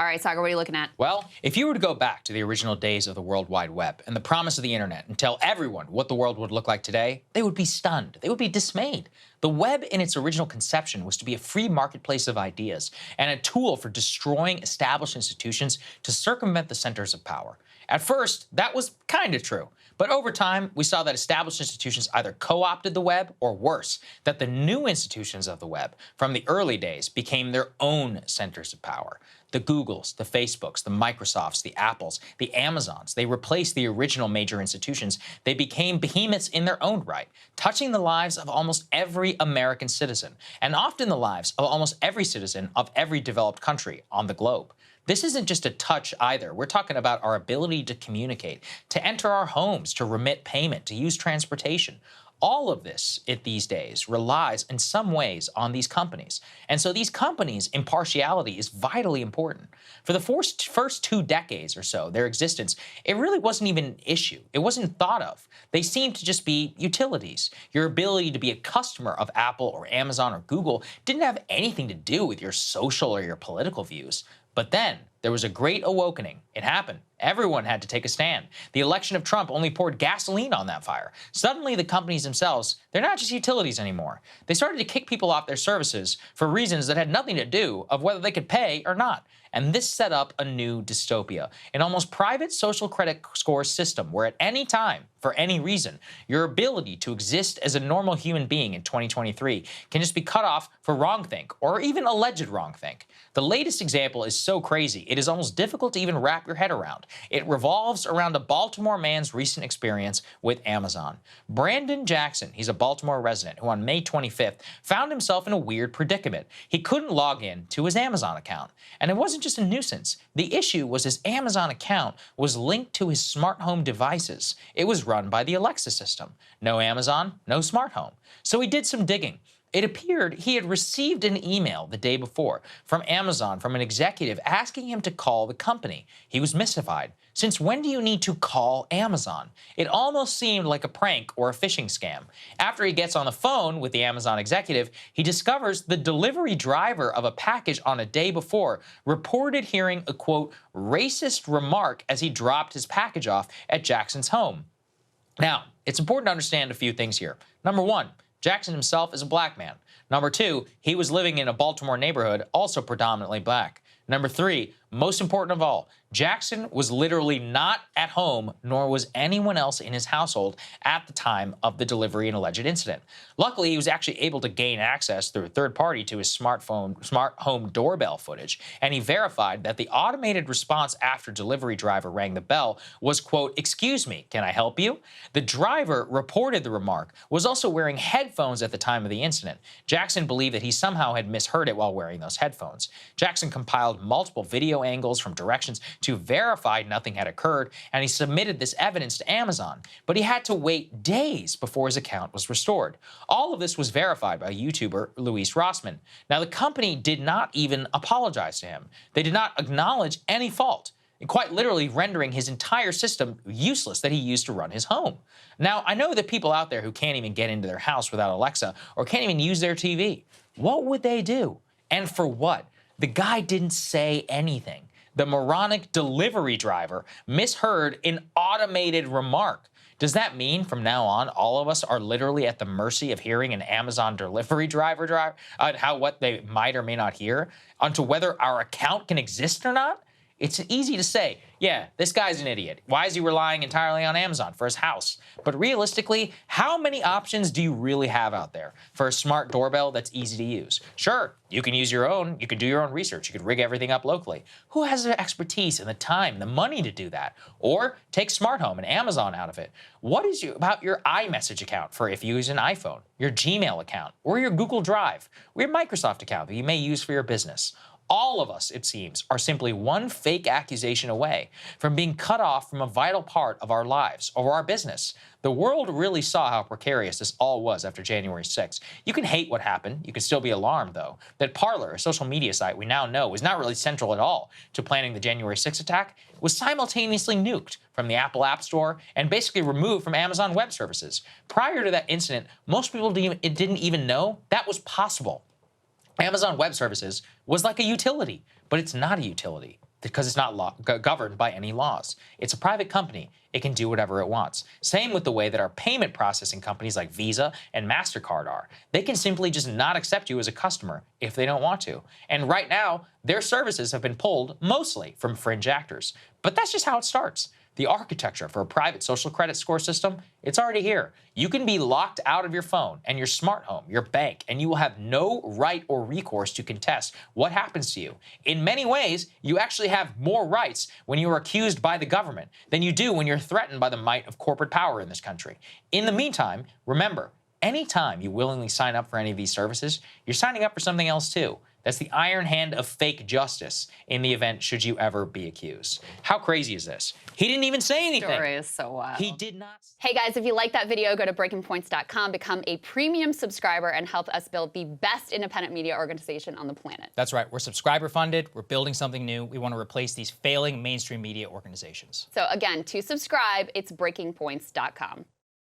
All right, Sagar, what are you looking at? Well, if you were to go back to the original days of the World Wide Web and the promise of the internet and tell everyone what the world would look like today, they would be stunned. They would be dismayed. The web in its original conception was to be a free marketplace of ideas and a tool for destroying established institutions to circumvent the centers of power. At first, that was kind of true. But over time, we saw that established institutions either co-opted the web or worse, that the new institutions of the web from the early days became their own centers of power. The Googles, the Facebooks, the Microsofts, the Apples, the Amazons, they replaced the original major institutions. They became behemoths in their own right, touching the lives of almost every American citizen, and often the lives of almost every citizen of every developed country on the globe. This isn't just a touch either. We're talking about our ability to communicate, to enter our homes, to remit payment, to use transportation. All of this these days relies in some ways on these companies. And so these companies' impartiality is vitally important. For the first 2 decades or so, their existence, it really wasn't even an issue. It wasn't thought of. They seemed to just be utilities. Your ability to be a customer of Apple or Amazon or Google didn't have anything to do with your social or your political views. But then there was a great awakening. It happened. Everyone had to take a stand. The election of Trump only poured gasoline on that fire. Suddenly, the companies themselves, they're not just utilities anymore. They started to kick people off their services for reasons that had nothing to do of whether they could pay or not. And this set up a new dystopia, an almost private social credit score system where at any time, for any reason, your ability to exist as a normal human being in 2023 can just be cut off for wrongthink or even alleged wrongthink. The latest example is so crazy, it is almost difficult to even wrap your head around. It revolves around a Baltimore man's recent experience with Amazon. Brandon Jackson, he's a Baltimore resident who on May 25th found himself in a weird predicament. He couldn't log in to his Amazon account. And it wasn't just a nuisance. The issue was his Amazon account was linked to his smart home devices. It was run by the Alexa system. No Amazon, no smart home. So he did some digging. It appeared he had received an email the day before from Amazon from an executive asking him to call the company. He was mystified. Since when do you need to call Amazon? It almost seemed like a prank or a phishing scam. After he gets on the phone with the Amazon executive, he discovers the delivery driver of a package on a day before reported hearing a, quote, racist remark as he dropped his package off at Jackson's home. Now, it's important to understand a few things here. Number one, Jackson himself is a black man. Number two, he was living in a Baltimore neighborhood, also predominantly black. Number three, most important of all, Jackson was literally not at home, nor was anyone else in his household at the time of the delivery and alleged incident. Luckily, he was actually able to gain access through a third party to his smart home doorbell footage, and he verified that the automated response after delivery driver rang the bell was, quote, excuse me, can I help you? The driver reported the remark, was also wearing headphones at the time of the incident. Jackson believed that he somehow had misheard it while wearing those headphones. Jackson compiled multiple video angles from directions to verify nothing had occurred, and he submitted this evidence to Amazon. But he had to wait days before his account was restored. All of this was verified by YouTuber Luis Rossmann. Now, the company did not even apologize to him. They did not acknowledge any fault, quite literally rendering his entire system useless that he used to run his home. Now, I know that people out there who can't even get into their house without Alexa or can't even use their TV. What would they do? And for what? The guy didn't say anything. The moronic delivery driver misheard an automated remark. Does that mean from now on, all of us are literally at the mercy of hearing an Amazon delivery driver what they might or may not hear, onto whether our account can exist or not? It's easy to say, yeah, this guy's an idiot. Why is he relying entirely on Amazon for his house? But realistically, how many options do you really have out there for a smart doorbell that's easy to use? Sure, you can use your own, you can do your own research, you could rig everything up locally. Who has the expertise and the time, the money to do that? Or take Smart Home and Amazon out of it. What is about your iMessage account for if you use an iPhone, your Gmail account, or your Google Drive, or your Microsoft account that you may use for your business? All of us, it seems, are simply one fake accusation away from being cut off from a vital part of our lives or our business. The world really saw how precarious this all was after January 6th. You can hate what happened. You can still be alarmed, though, that Parler, a social media site we now know was not really central at all to planning the January 6th attack, was simultaneously nuked from the Apple App Store and basically removed from Amazon Web Services. Prior to that incident, most people didn't even know that was possible. Amazon Web Services was like a utility, but it's not a utility. because it's not governed by any laws. It's a private company. It can do whatever it wants. Same with the way that our payment processing companies like Visa and MasterCard are. They can simply just not accept you as a customer if they don't want to. And right now, their services have been pulled mostly from fringe actors. But that's just how it starts. The architecture for a private social credit score system, it's already here. You can be locked out of your phone and your smart home, your bank, and you will have no right or recourse to contest what happens to you. In many ways, you actually have more rights when you are accused by the government than you do when you're threatened by the might of corporate power in this country. In the meantime, remember, anytime you willingly sign up for any of these services, you're signing up for something else too. That's the iron hand of fake justice in the event should you ever be accused. How crazy is this? He didn't even say anything. The story is so wild. He did not. Hey guys, if you like that video, go to breakingpoints.com, become a premium subscriber, and help us build the best independent media organization on the planet. That's right. We're subscriber funded. We're building something new. We want to replace these failing mainstream media organizations. So again, to subscribe, it's breakingpoints.com.